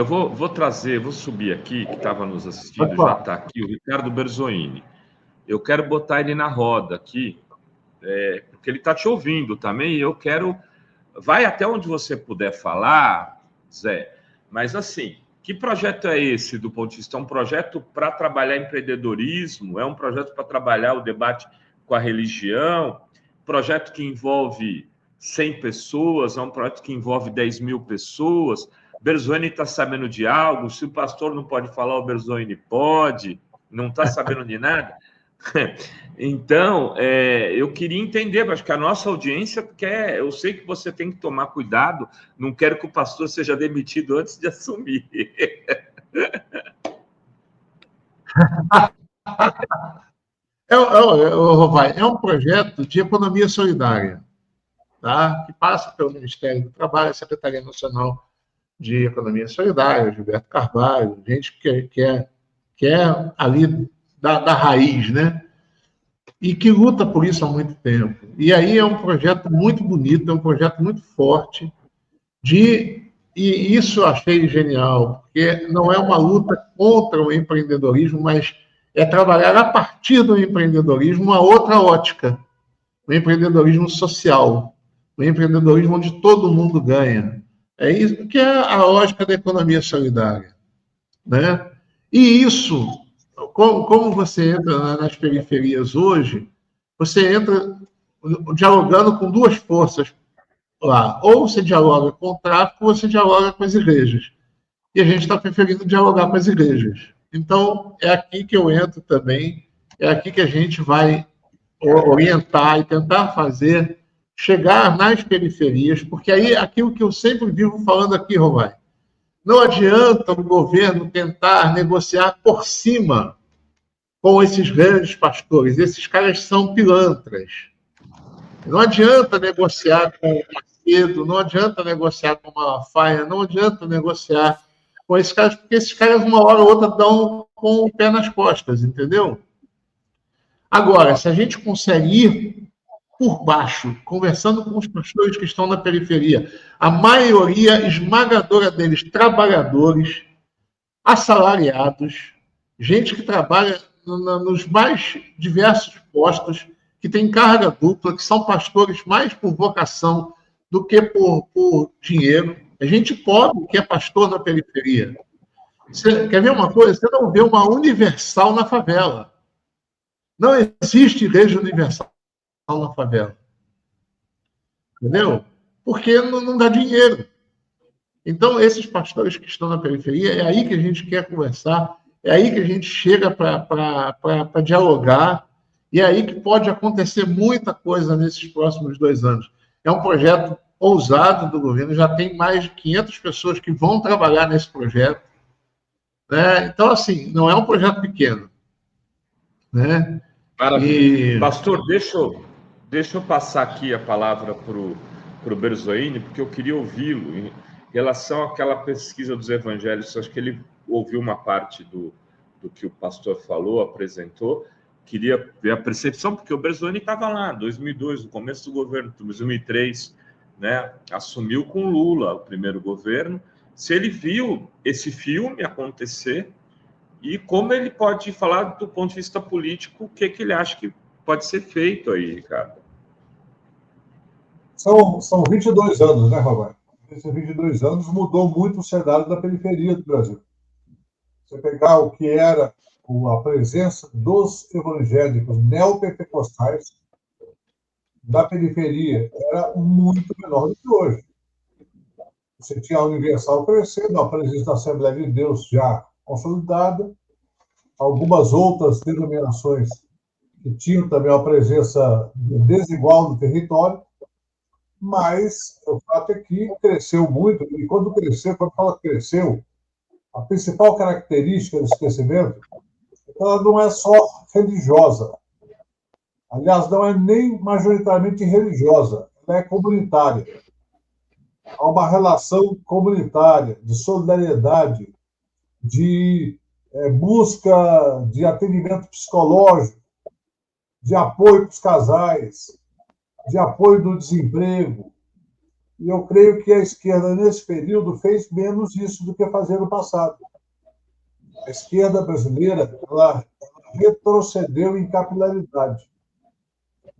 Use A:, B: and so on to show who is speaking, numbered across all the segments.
A: Eu vou trazer, vou subir aqui, que estava nos assistindo, já está aqui, o Ricardo Berzoini. Eu quero botar ele na roda aqui, porque ele está te ouvindo também, e eu quero... Vai até onde você puder falar, Zé, mas assim, que projeto é esse do ponto de vista? É um projeto para trabalhar empreendedorismo? É um projeto para trabalhar o debate com a religião? Projeto que envolve 100 pessoas? É um projeto que envolve 10 mil pessoas? Berzoini está sabendo de algo? Se o pastor não pode falar, o Berzoini pode? Não está sabendo de nada? Então, eu queria entender, acho que a nossa audiência quer. Eu sei que você tem que tomar cuidado, não quero que o pastor seja demitido antes de assumir.
B: Rovai, é um projeto de economia solidária, tá? Que passa pelo Ministério do Trabalho, a Secretaria Nacional de Economia Solidária, Gilberto Carvalho, gente que é ali da raiz, né? E que luta por isso há muito tempo. E aí é um projeto muito bonito, é um projeto muito forte, e isso eu achei genial, porque não é uma luta contra o empreendedorismo, mas é trabalhar a partir do empreendedorismo uma outra ótica, o empreendedorismo social, o empreendedorismo onde todo mundo ganha. É isso que é a lógica da economia solidária, né? E isso, como você entra nas periferias hoje, você entra dialogando com duas forças lá. Ou você dialoga com o tráfico, ou você dialoga com as igrejas. E a gente está preferindo dialogar com as igrejas. Então, é aqui que eu entro também, é aqui que a gente vai orientar e tentar fazer chegar nas periferias, porque aí aquilo que eu sempre vivo falando aqui, Romai, não adianta o governo tentar negociar por cima com esses grandes pastores. Esses caras são pilantras. Não adianta negociar com o Macedo, não adianta negociar com o Malafaia, não adianta negociar com esses caras, porque esses caras, uma hora ou outra, dão com o pé nas costas, entendeu? Agora, se a gente consegue ir por baixo, conversando com os pastores que estão na periferia, a maioria esmagadora deles, trabalhadores, assalariados, gente que trabalha nos mais diversos postos, que tem carga dupla, que são pastores mais por vocação do que por dinheiro. É gente pobre que é pastor na periferia. Você quer ver uma coisa? Você não vê uma universal na favela. Não existe igreja universal na favela. Entendeu? Porque não dá dinheiro. Então, esses pastores que estão na periferia, é aí que a gente quer conversar, é aí que a gente chega para dialogar, e é aí que pode acontecer muita coisa nesses próximos 2 anos. É um projeto ousado do governo, já tem mais de 500 pessoas que vão trabalhar nesse projeto, né? Então, assim, não é um projeto pequeno, né?
A: Maravilha. Pastor, deixa eu passar aqui a palavra para o Berzoini, porque eu queria ouvi-lo em relação àquela pesquisa dos evangelhos. Acho que ele ouviu uma parte do que o pastor falou, apresentou. Queria ver a percepção, porque o Berzoini estava lá, em 2002, no começo do governo, 2003, né? Assumiu com Lula o primeiro governo. Se ele viu esse filme acontecer, e como ele pode falar do ponto de vista político, o que ele acha que pode ser feito aí, Ricardo?
C: São 22 anos, né, Roberto? Esses 22 anos mudou muito o cenário da periferia do Brasil. Você pegar o que era a presença dos evangélicos neopentecostais da periferia, era muito menor do que hoje. Você tinha a Universal crescendo, a presença da Assembleia de Deus já consolidada, algumas outras denominações que tinham também uma presença desigual no território, mas o fato é que cresceu muito, e quando fala que cresceu, a principal característica desse crescimento é que ela não é só religiosa. Aliás, não é nem majoritariamente religiosa, ela é comunitária. Há uma relação comunitária, de solidariedade, de busca de atendimento psicológico, de apoio para os casais, de apoio do desemprego, E eu creio que a esquerda, nesse período, fez menos isso do que fazia no passado. A esquerda brasileira, ela retrocedeu em capilaridade.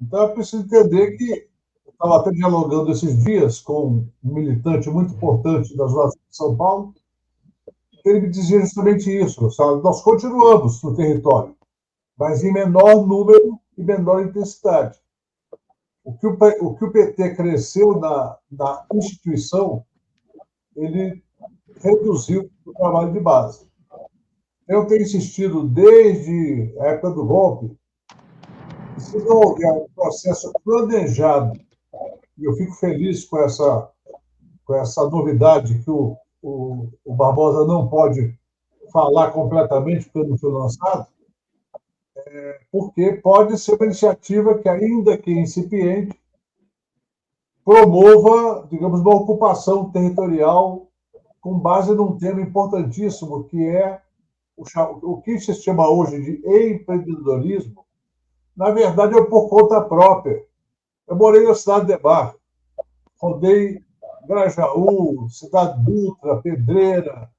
C: Então, é preciso entender que eu estava até dialogando esses dias com um militante muito importante da Zona de São Paulo, que ele me dizia justamente isso, sabe? Nós continuamos no território, mas em menor número e menor intensidade. O que o PT cresceu na instituição, ele reduziu o trabalho de base. Eu tenho insistido desde a época do golpe, que se não houver um processo planejado, e eu fico feliz com essa novidade que o Barbosa não pode falar completamente porque não foi lançado, porque pode ser uma iniciativa que, ainda que incipiente, promova, digamos, uma ocupação territorial com base num tema importantíssimo, que é o que se chama hoje de empreendedorismo, na verdade, é por conta própria. Eu morei na cidade de Mar, rodei Grajaú, Cidade Dutra, Pedreira,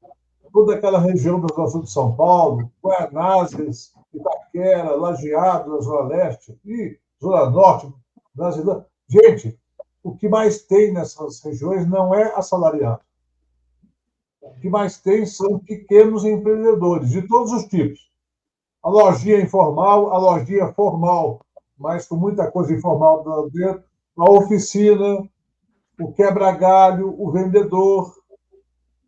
C: toda aquela região da Zona Sul de São Paulo, Guaianazes, Itaquera, Lajeado, na Zona Leste, e Zona Norte, brasileira. Gente, o que mais tem nessas regiões não é assalariado. O que mais tem são pequenos empreendedores, de todos os tipos. A lojinha informal, a lojinha formal, mas com muita coisa informal dentro, a oficina, o quebra-galho, o vendedor,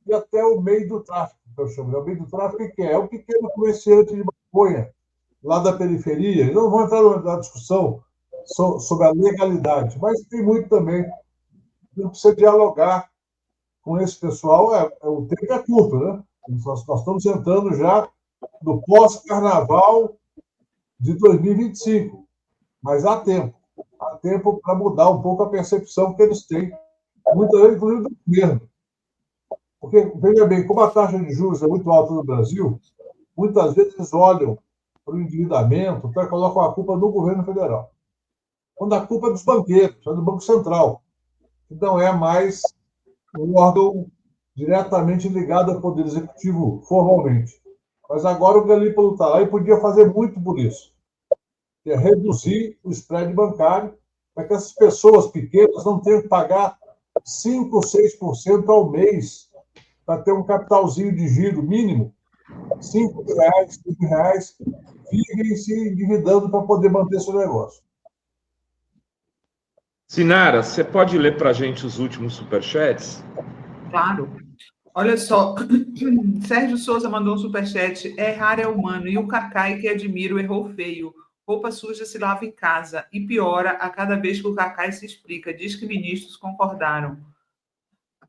C: e até o meio do tráfico, que eu chamo. O meio do tráfico que é o pequeno comerciante de maconha, lá da periferia. E não vou entrar na discussão sobre a legalidade, mas tem muito também. Não precisa dialogar com esse pessoal, o tempo é curto, né? Nós estamos entrando já no pós-carnaval de 2025, mas há tempo para mudar um pouco a percepção que eles têm, muitas vezes, inclusive, do governo. Porque, veja bem, como a taxa de juros é muito alta no Brasil, muitas vezes eles olham para o endividamento e colocam a culpa no governo federal. Quando a culpa é dos banqueiros, é do Banco Central, que não é mais um órgão diretamente ligado ao Poder Executivo formalmente. Mas agora o Galípolo está lá e podia fazer muito por isso, que é reduzir o spread bancário para que essas pessoas pequenas não tenham que pagar 5% ou 6% ao mês para ter um capitalzinho de giro mínimo, R$5, R$5, vivem se endividando para poder manter seu negócio.
A: Sinara, você pode ler para a gente os últimos superchats?
D: Claro. Olha só, Sérgio Souza mandou um superchat. Errar é humano, e o Cacai, que admiro, errou feio. Roupa suja se lava em casa, e piora a cada vez que o Cacai se explica. Diz que ministros concordaram.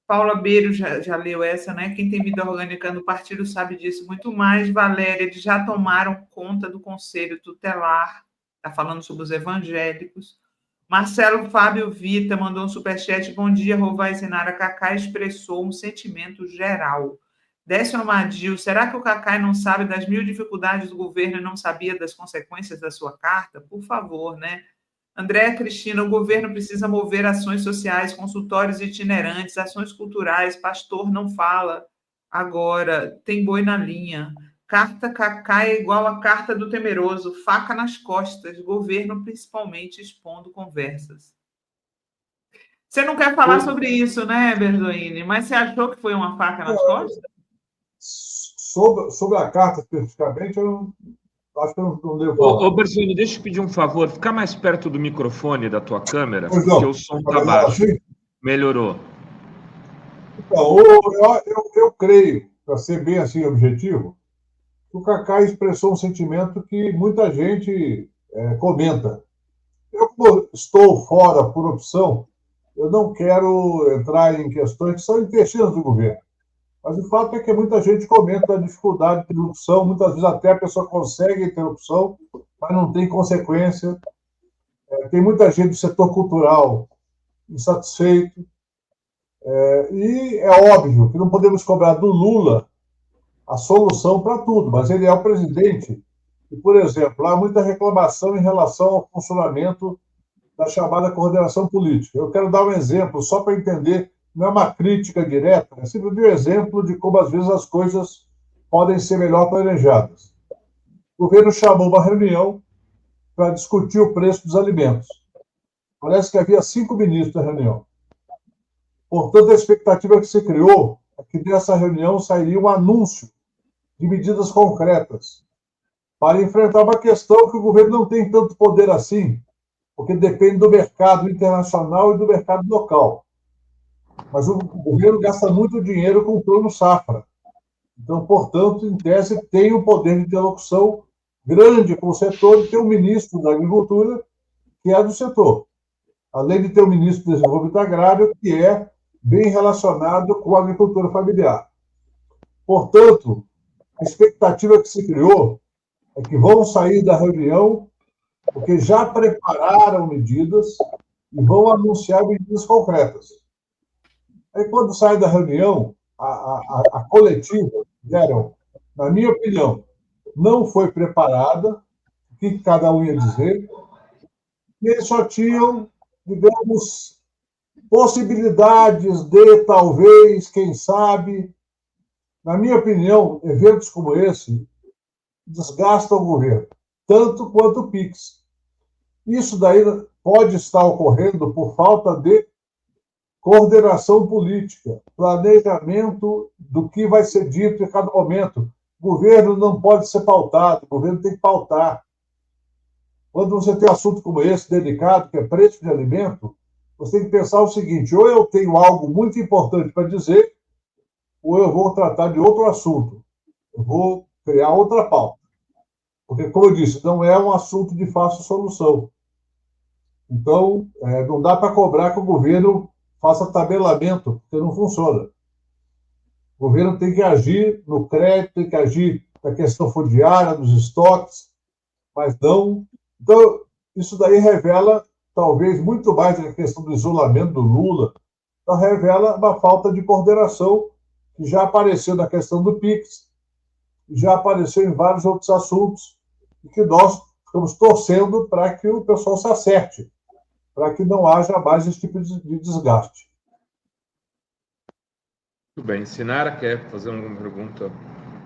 D: Paula Beiro já leu essa, né? Quem tem vida orgânica no partido sabe disso muito mais. Valéria, eles já tomaram conta do Conselho Tutelar. Está falando sobre os evangélicos. Marcelo Fábio Vita mandou um superchat. Bom dia, Rovai Zinara. Cacai expressou um sentimento geral. Décio Amadil, será que o Cacai não sabe das 1000 dificuldades do governo e não sabia das consequências da sua carta? Por favor, né? Andréa Cristina, o governo precisa mover ações sociais, consultórios itinerantes, ações culturais. Pastor não fala agora, tem boi na linha. Carta Cacai é igual a carta do temeroso, faca nas costas, governo principalmente expondo conversas. Você não quer falar sobre isso, né, Berzoini? Mas você achou que foi uma faca nas costas?
C: Sobre a carta, especificamente, eu acho que eu não devo falar.
A: Ô, Berzoini, deixa eu pedir um favor, ficar mais perto do microfone da tua câmera, porque o som está baixo. Assim? Melhorou.
C: Então, eu creio, para ser bem assim objetivo, o Cacai expressou um sentimento que muita gente comenta. Eu, como estou fora por opção, eu não quero entrar em questões que são intestinas do governo. Mas o fato é que muita gente comenta a dificuldade de interrupção, muitas vezes até a pessoa consegue a interrupção, mas não tem consequência. Tem muita gente do setor cultural insatisfeito. E é óbvio que não podemos cobrar do Lula a solução para tudo, mas ele é o presidente. E, por exemplo, há muita reclamação em relação ao funcionamento da chamada coordenação política. Eu quero dar um exemplo, só para entender, não é uma crítica direta, é simplesmente um exemplo de como, às vezes, as coisas podem ser melhor planejadas. O governo chamou uma reunião para discutir o preço dos alimentos. Parece que havia 5 ministros na reunião. Portanto, a expectativa que se criou é que dessa reunião sairia um anúncio de medidas concretas para enfrentar uma questão que o governo não tem tanto poder assim, porque depende do mercado internacional e do mercado local. Mas o governo gasta muito dinheiro com o plano safra. Então, portanto, em tese, tem um poder de interlocução grande com o setor e tem um ministro da Agricultura que é do setor, além de ter um ministro do Desenvolvimento Agrário que é bem relacionado com a agricultura familiar. Portanto, a expectativa que se criou é que vão sair da reunião porque já prepararam medidas e vão anunciar medidas concretas. Aí, quando sai da reunião, a coletiva, na minha opinião, não foi preparada, o que cada um ia dizer, e eles só tinham, digamos, possibilidades de, talvez, quem sabe. Na minha opinião, eventos como esse desgastam o governo, tanto quanto o PIX. Isso daí pode estar ocorrendo por falta de coordenação política, planejamento do que vai ser dito em cada momento. O governo não pode ser pautado, o governo tem que pautar. Quando você tem um assunto como esse, delicado, que é preço de alimento, você tem que pensar o seguinte: ou eu tenho algo muito importante para dizer, ou eu vou tratar de outro assunto. Eu vou criar outra pauta. Porque, como eu disse, não é um assunto de fácil solução. Então, não dá para cobrar que o governo faça tabelamento, porque não funciona. O governo tem que agir no crédito, tem que agir na questão fundiária, dos estoques, mas não. Então, isso daí revela, talvez, muito mais a questão do isolamento do Lula. Então, revela uma falta de coordenação que já apareceu na questão do PIX, já apareceu em vários outros assuntos, e que nós estamos torcendo para que o pessoal se acerte, para que não haja mais esse tipo de desgaste.
A: Muito bem. Sinara, quer fazer uma pergunta?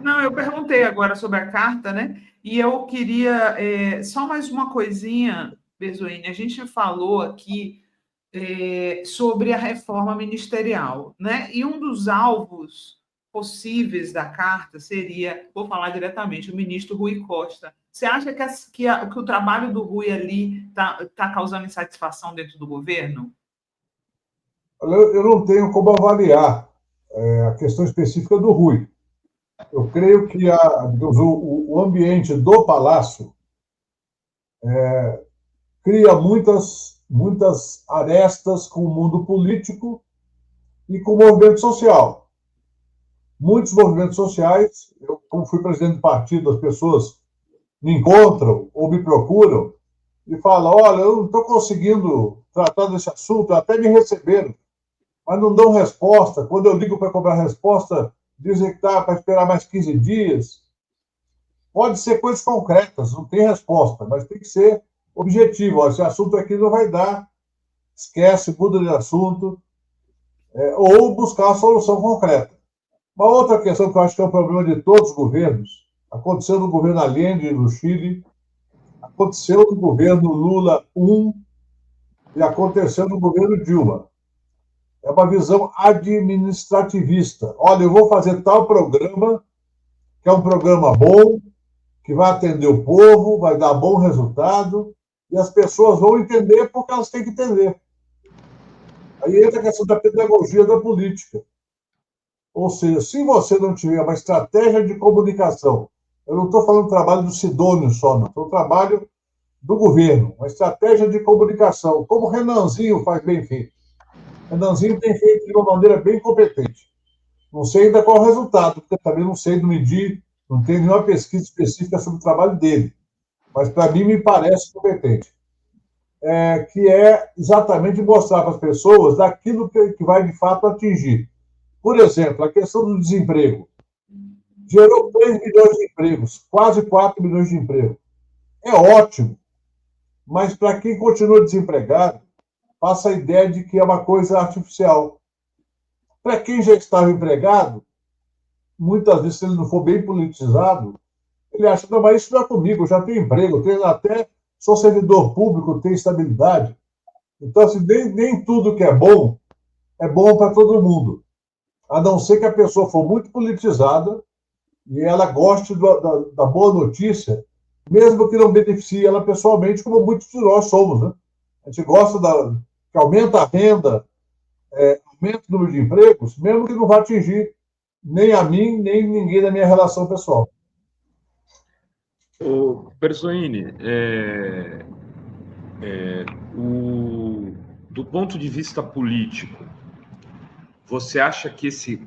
D: Não, eu perguntei agora sobre a carta, né? E eu queria só mais uma coisinha, Berzoini. A gente falou aqui sobre a reforma ministerial, né? E um dos alvos possíveis da carta seria, vou falar diretamente, o ministro Rui Costa. Você acha que o trabalho do Rui ali está causando insatisfação dentro do governo?
C: Eu não tenho como avaliar a questão específica do Rui. Eu creio que o ambiente do Palácio cria muitas arestas com o mundo político e com o movimento social. Muitos movimentos sociais, eu, como fui presidente do partido, as pessoas me encontram ou me procuram e falam: olha, eu não estou conseguindo tratar desse assunto, até me receberam, mas não dão resposta. Quando eu ligo para cobrar resposta, dizem que está para esperar mais 15 dias. Pode ser coisas concretas, não tem resposta, mas tem que ser objetivo. Olha, esse assunto aqui não vai dar, esquece, muda de assunto, ou buscar uma solução concreta. Uma outra questão que eu acho que é um problema de todos os governos, aconteceu no governo Allende, no Chile, aconteceu no governo Lula I e aconteceu no governo Dilma. É uma visão administrativista. Olha, eu vou fazer tal programa, que é um programa bom, que vai atender o povo, vai dar bom resultado, e as pessoas vão entender porque elas têm que entender. Aí entra a questão da pedagogia da política. Ou seja, se você não tiver uma estratégia de comunicação, eu não estou falando do trabalho do Sidônio só, não, estou falando do trabalho do governo, uma estratégia de comunicação, como o Renanzinho faz bem feito. O Renanzinho tem feito de uma maneira bem competente. Não sei ainda qual é o resultado, porque também não sei medir, não tenho nenhuma pesquisa específica sobre o trabalho dele, mas para mim me parece competente. Que é exatamente mostrar para as pessoas daquilo que vai de fato atingir. Por exemplo, a questão do desemprego. Gerou 3 milhões de empregos, quase 4 milhões de empregos. É ótimo. Mas para quem continua desempregado, passa a ideia de que é uma coisa artificial. Para quem já estava empregado, muitas vezes, se ele não for bem politizado, ele acha, não, mas isso não é comigo, eu já tenho emprego, até sou servidor público, tenho estabilidade. Então, assim, nem tudo que é bom para todo mundo. A não ser que a pessoa for muito politizada e ela goste da boa notícia, mesmo que não beneficie ela pessoalmente, como muitos de nós somos, né? A gente gosta que aumenta a renda, aumenta o número de empregos, mesmo que não vá atingir nem a mim, nem ninguém da minha relação pessoal.
A: O Berzoini, do ponto de vista político, você acha que esse,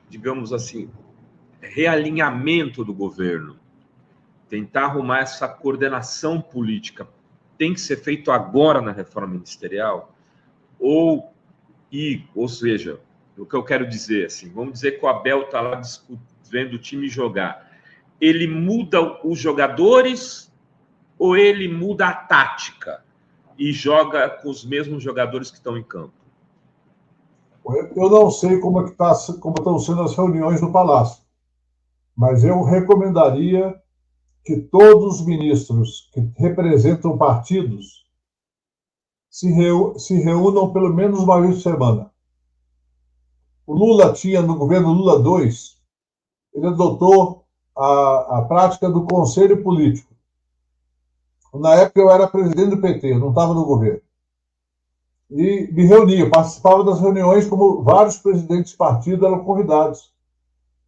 A: digamos assim, realinhamento do governo, tentar arrumar essa coordenação política, tem que ser feito agora na reforma ministerial? Ou seja, o que eu quero dizer, assim, vamos dizer que o Abel está lá vendo o time jogar. Ele muda os jogadores ou ele muda a tática e joga com os mesmos jogadores que estão em campo?
C: Eu não sei como estão sendo as reuniões no Palácio, mas eu recomendaria que todos os ministros que representam partidos se reúnam pelo menos uma vez por semana. O Lula tinha, no governo Lula II, ele adotou a prática do conselho político. Na época eu era presidente do PT, eu não estava no governo. E me reunia, participava das reuniões como vários presidentes de partido eram convidados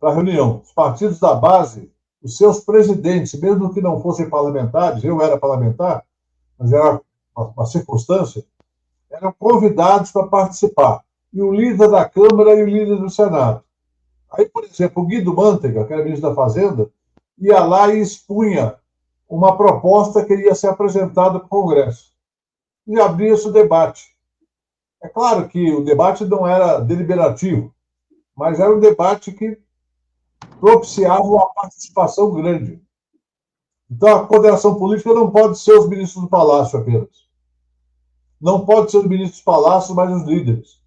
C: para a reunião. Os partidos da base, os seus presidentes, mesmo que não fossem parlamentares, eu era parlamentar, mas era uma circunstância, eram convidados para participar. E o líder da Câmara e o líder do Senado. Aí, por exemplo, o Guido Mantega, que era ministro da Fazenda, ia lá e expunha uma proposta que ia ser apresentada para o Congresso. E abria-se o debate. É claro que o debate não era deliberativo, mas era um debate que propiciava uma participação grande. Então, a coordenação política não pode ser os ministros do Palácio apenas. Não pode ser os ministros do Palácio, mas os líderes.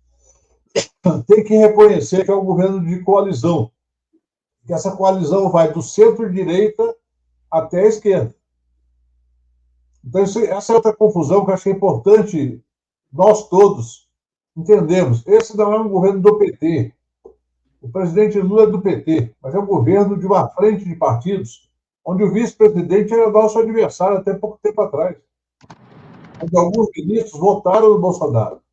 C: Tem que reconhecer que é um governo de coalizão, que essa coalizão vai do centro-direita até a esquerda. Então, essa é outra confusão que eu acho que é importante nós todos entendermos. Esse não é um governo do PT. O presidente Lula é do PT, mas é um governo de uma frente de partidos, onde o vice-presidente era nosso adversário até pouco tempo atrás. Onde alguns ministros votaram no Bolsonaro.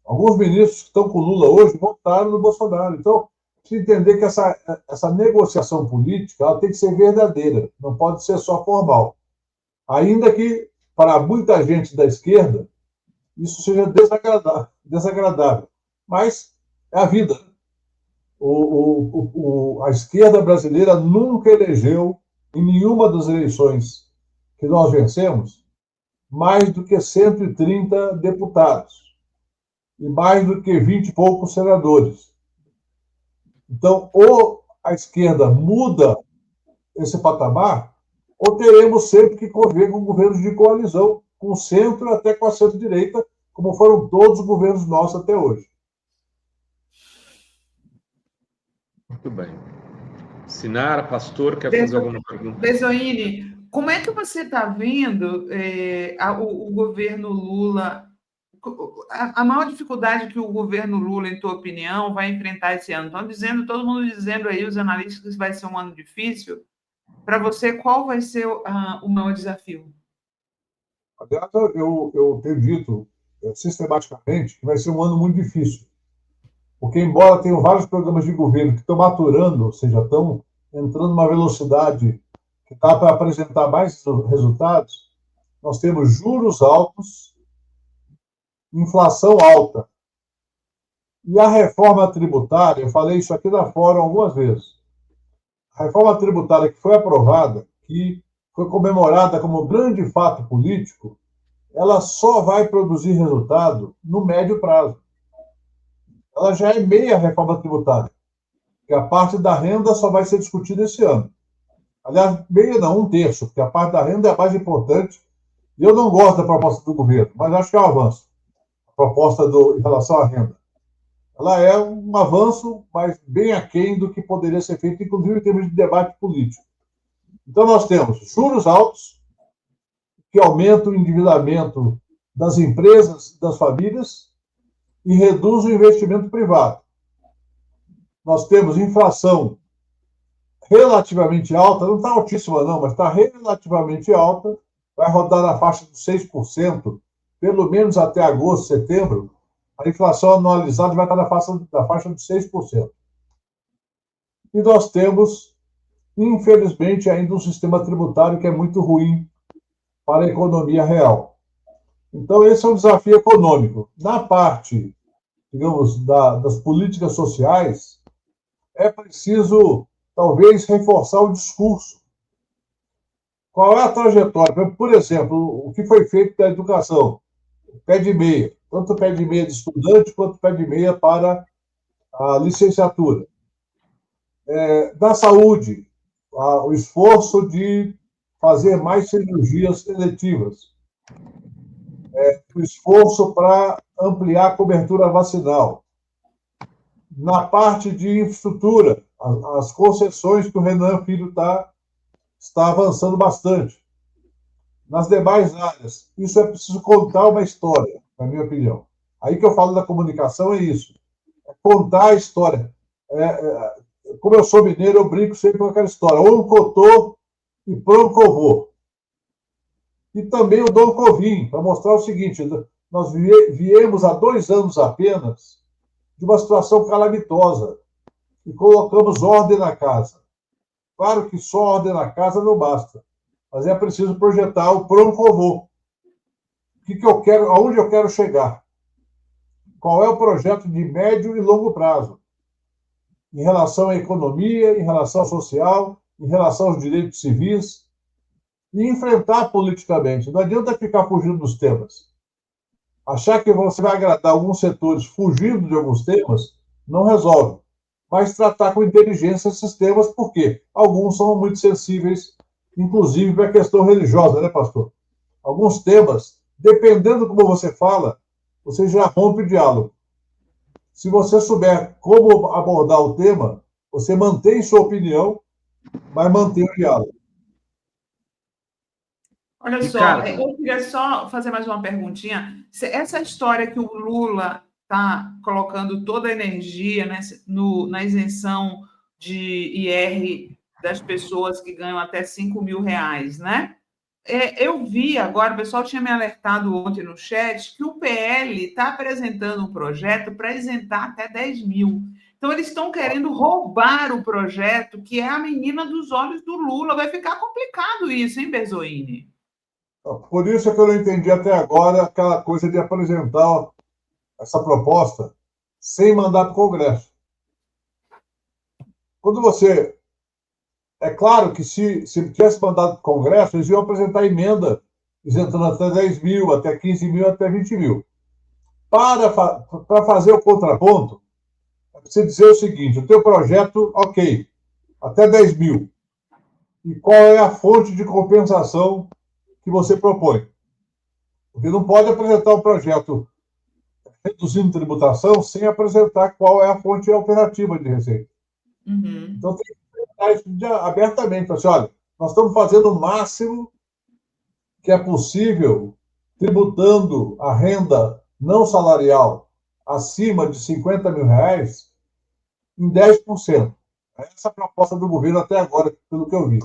C: Alguns ministros que estão com o Lula hoje votaram no Bolsonaro. Então, precisa entender que essa negociação política ela tem que ser verdadeira, não pode ser só formal. Ainda que, para muita gente da esquerda, isso seja desagradável. Mas é a vida. A esquerda brasileira nunca elegeu, em nenhuma das eleições que nós vencemos, mais do que 130 deputados e mais do que 20 e poucos senadores. Então, ou a esquerda muda esse patamar, ou teremos sempre que conviver com governos de coalizão, com o centro até com a centro-direita, como foram todos os governos nossos até hoje.
A: Muito bem. Sinara, pastor, quer fazer alguma pergunta?
D: Berzoini, como é que você está vendo o governo Lula? A maior dificuldade que o governo Lula, em tua opinião, vai enfrentar esse ano? Estão dizendo, todo mundo dizendo aí, os analistas, que vai ser um ano difícil. Para você, qual vai ser o maior desafio?
C: Aliás, eu tenho dito sistematicamente que vai ser um ano muito difícil. Porque, embora tenham vários programas de governo que estão maturando, ou seja, estão entrando numa velocidade que dá para apresentar mais resultados, nós temos juros altos, inflação alta. E a reforma tributária, eu falei isso aqui na Fórum algumas vezes, a reforma tributária que foi aprovada, que foi comemorada como grande fato político, ela só vai produzir resultado no médio prazo. Ela já é meia reforma tributária, que a parte da renda só vai ser discutida esse ano. Aliás, meia não, um terço, porque a parte da renda é a mais importante. E eu não gosto da proposta do governo, mas acho que é um avanço. A proposta em relação à renda. Ela é um avanço, mas bem aquém do que poderia ser feito, inclusive em termos de debate político. Então, nós temos juros altos, que aumentam o endividamento das empresas, das famílias, e reduz o investimento privado. Nós temos inflação relativamente alta, não está altíssima não, mas está relativamente alta, vai rodar na faixa dos 6%, pelo menos até agosto, setembro, a inflação anualizada vai estar na faixa dos 6%. E nós temos, infelizmente, ainda um sistema tributário que é muito ruim para a economia real. Então, esse é um desafio econômico. Na parte, digamos, das políticas sociais, é preciso, talvez, reforçar o discurso. Qual é a trajetória? Por exemplo, o que foi feito da educação? Pé de meia. Tanto pé de meia de estudante, quanto pé de meia para a licenciatura. Da saúde, o esforço de fazer mais cirurgias eletivas. O esforço para ampliar a cobertura vacinal. Na parte de infraestrutura, as concessões que o Renan Filho está avançando bastante. Nas demais áreas, isso é preciso contar uma história, na minha opinião. Aí que eu falo da comunicação é isso. É contar a história. Como eu sou mineiro, eu brinco sempre com aquela história. Ou um cotô e pronto que eu vou. E também o Dom Covim, para mostrar o seguinte, nós viemos há 2 anos apenas de uma situação calamitosa e colocamos ordem na casa. Claro que só ordem na casa não basta, mas é preciso projetar o pronto que eu vou. O que eu quero, aonde eu quero chegar? Qual é o projeto de médio e longo prazo? Em relação à economia, em relação ao social, em relação aos direitos civis, e enfrentar politicamente. Não adianta ficar fugindo dos temas. Achar que você vai agradar alguns setores fugindo de alguns temas, não resolve. Mas tratar com inteligência esses temas, porque alguns são muito sensíveis, inclusive para a questão religiosa, né, pastor? Alguns temas, dependendo como você fala, você já rompe o diálogo. Se você souber como abordar o tema, você mantém sua opinião, mas mantém o diálogo.
D: Olha só, eu queria só fazer mais uma perguntinha. Essa história que o Lula está colocando toda a energia, né, na isenção de IR das pessoas que ganham até R$ 5.000, né? Eu vi agora, o pessoal tinha me alertado ontem no chat, que o PL está apresentando um projeto para isentar até 10 mil. Então, eles estão querendo roubar o projeto, que é a menina dos olhos do Lula. Vai ficar complicado isso, hein, Berzoini?
C: Por isso é que eu não entendi até agora aquela coisa de apresentar essa proposta sem mandar para o Congresso. Quando você... É claro que se tivesse mandado para o Congresso, eles iam apresentar emenda isentando até 10 mil, até 15 mil, até 20 mil. Para fazer o contraponto, é preciso dizer o seguinte, o teu projeto, ok, até 10 mil. E qual é a fonte de compensação que você propõe? Porque não pode apresentar um projeto reduzindo tributação sem apresentar qual é a fonte alternativa de receita.
D: Uhum.
C: Então, tem que apresentar isso abertamente. Assim, olha, nós estamos fazendo o máximo que é possível, tributando a renda não salarial acima de R$ 50 mil em 10%. Essa é a proposta do governo até agora, pelo que eu vi.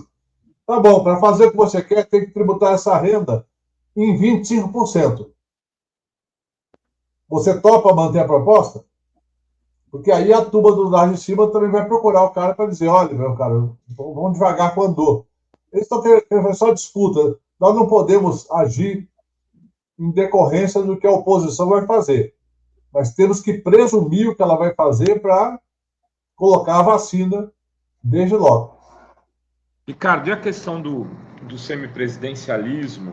C: Tá bom, para fazer o que você quer, tem que tributar essa renda em 25%. Você topa manter a proposta? Porque aí a turma do lado de cima também vai procurar o cara para dizer, olha, meu cara, vamos devagar com o andor. Eles estão querendo só disputa. Nós não podemos agir em decorrência do que a oposição vai fazer. Mas temos que presumir o que ela vai fazer para colocar a vacina desde logo.
A: Ricardo, e a questão do semipresidencialismo,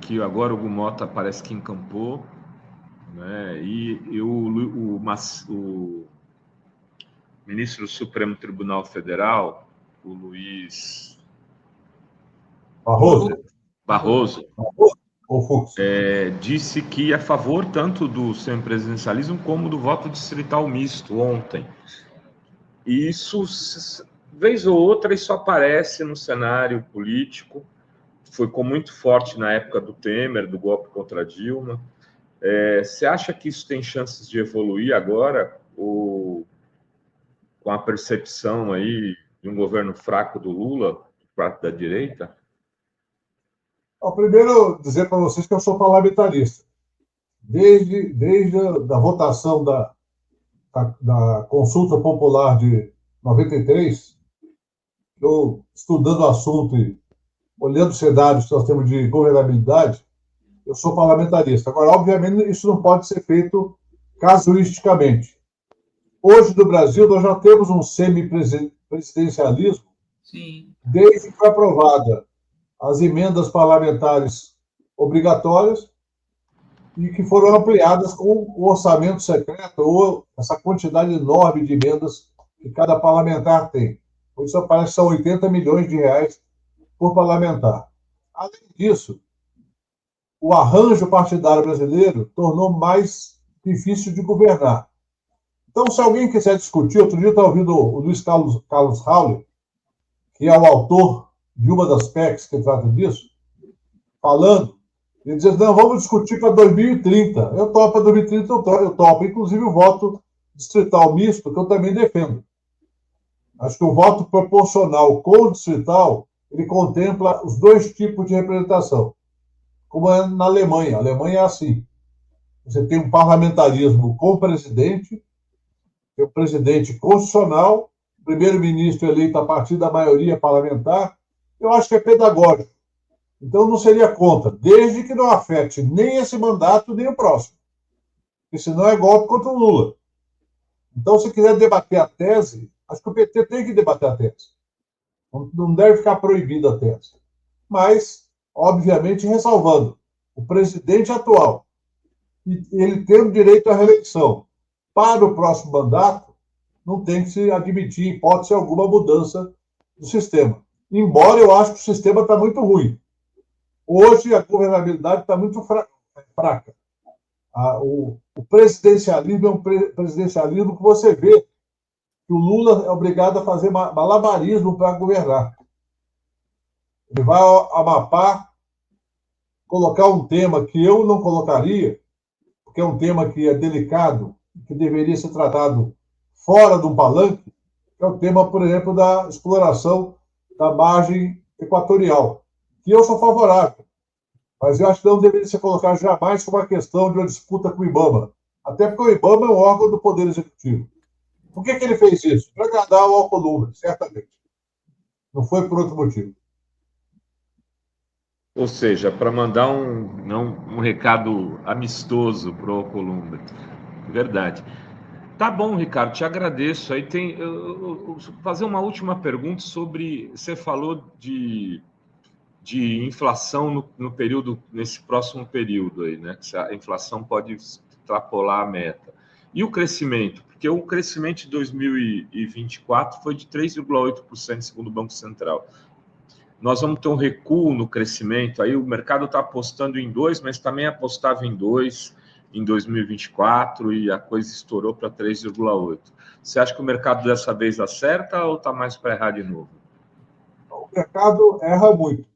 A: que agora o Gumota parece que encampou, né? E o ministro do Supremo Tribunal Federal Luiz
C: Barroso. Ou Fux?
A: Disse que é a favor tanto do semipresidencialismo como do voto distrital misto ontem. E isso, vez ou outra, isso aparece no cenário político. Ficou muito forte na época do Temer, do golpe contra Dilma. Você acha que isso tem chances de evoluir agora, ou com a percepção aí de um governo fraco do Lula, por parte da direita?
C: Primeiro, dizer para vocês que eu sou parlamentarista. Desde a votação da consulta popular de 93, eu, estudando o assunto e olhando os cenários que nós temos de governabilidade, eu sou parlamentarista. Agora, obviamente, isso não pode ser feito casuisticamente. Hoje, no Brasil, nós já temos um semipresidencialismo.
D: Sim.
C: Desde que foi aprovada as emendas parlamentares obrigatórias e que foram ampliadas com o orçamento secreto, ou essa quantidade enorme de emendas que cada parlamentar tem. Por isso, parece que são 80 milhões de reais por parlamentar. Além disso, o arranjo partidário brasileiro tornou mais difícil de governar. Então, se alguém quiser discutir, outro dia eu estava ouvindo o Luiz Carlos Raul, que é o autor de uma das PECs que trata disso, falando, ele dizendo, não, vamos discutir para 2030. Eu topo para 2030, eu topo. Inclusive o voto distrital misto, que eu também defendo. Acho que o voto proporcional com o distrital, ele contempla os dois tipos de representação. Como é na Alemanha. A Alemanha é assim. Você tem um parlamentarismo com o presidente, tem o presidente constitucional, o primeiro-ministro eleito a partir da maioria parlamentar. Eu acho que é pedagógico. Então, não seria contra, desde que não afete nem esse mandato, nem o próximo. Porque senão é golpe contra o Lula. Então, se quiser debater a tese, acho que o PT tem que debater a tese. Não deve ficar proibida a tese. Mas, obviamente, ressalvando, o presidente atual, ele tendo direito à reeleição para o próximo mandato, não tem que se admitir, em hipótese alguma, mudança do sistema. Embora eu acho que o sistema está muito ruim. Hoje, a governabilidade está muito fraca. O presidencialismo é um presidencialismo que você vê que o Lula é obrigado a fazer malabarismo para governar. Ele vai ao Amapá colocar um tema que eu não colocaria, porque é um tema que é delicado, que deveria ser tratado fora de um palanque, que é o tema, por exemplo, da exploração da margem equatorial, que eu sou favorável, mas eu acho que não deveria ser colocado jamais como uma questão de uma disputa com o IBAMA, até porque o IBAMA é um órgão do Poder Executivo. Por que ele fez isso? Para agradar o Alcolumbre, certamente. Não foi por outro motivo.
A: Ou seja, para mandar um recado amistoso para o Alcolumbre. Verdade. Tá bom, Ricardo, te agradeço. Aí eu fazer uma última pergunta sobre, você falou de inflação no período, nesse próximo período aí, né? Que a inflação pode extrapolar a meta. E o crescimento? Porque o crescimento de 2024 foi de 3,8%, segundo o Banco Central. Nós vamos ter um recuo no crescimento, aí o mercado está apostando em 2%, mas também apostava em 2% em 2024 e a coisa estourou para 3,8%. Você acha que o mercado dessa vez acerta ou está mais para errar de novo?
C: O mercado erra muito.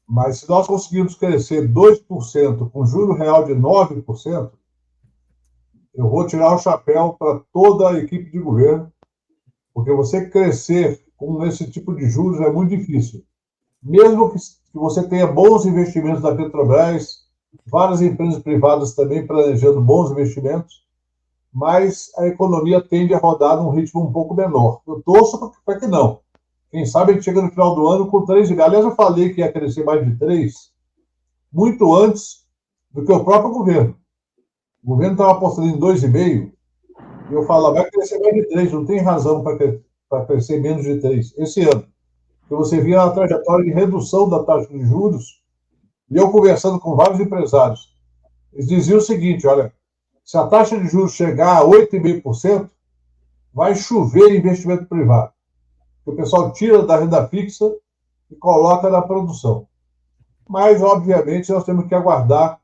C: Mas se nós conseguirmos crescer 2% com juro real de 9%, eu vou tirar o chapéu para toda a equipe de governo, porque você crescer com esse tipo de juros é muito difícil. Mesmo que você tenha bons investimentos da Petrobras, várias empresas privadas também planejando bons investimentos, mas a economia tende a rodar num ritmo um pouco menor. Eu torço para que não. Quem sabe a gente chega no final do ano com 3,5%. Aliás, eu falei que ia crescer mais de 3%, muito antes do que o próprio governo. O governo estava apostando em 2,5%, e eu falava, vai crescer mais de 3%, não tem razão para crescer menos de 3% esse ano. Porque você via uma trajetória de redução da taxa de juros, e eu conversando com vários empresários, eles diziam o seguinte, olha, se a taxa de juros chegar a 8,5%, vai chover investimento privado. que o pessoal tira da renda fixa e coloca na produção. Mas, obviamente, nós temos que aguardar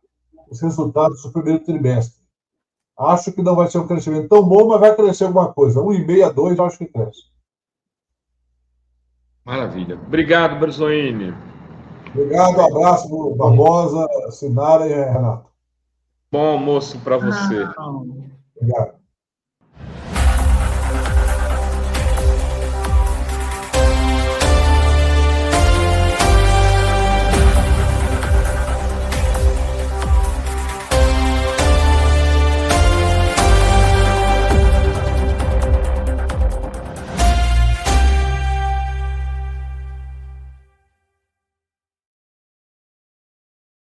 C: os resultados do primeiro trimestre. Acho que não vai ser um crescimento tão bom, mas vai crescer alguma coisa. 1,5 a 2, acho que cresce.
A: Maravilha. Obrigado, Berzoini.
C: Obrigado, abraço, Barbosa, Sinara e Renato.
A: Bom almoço para você.
C: Obrigado.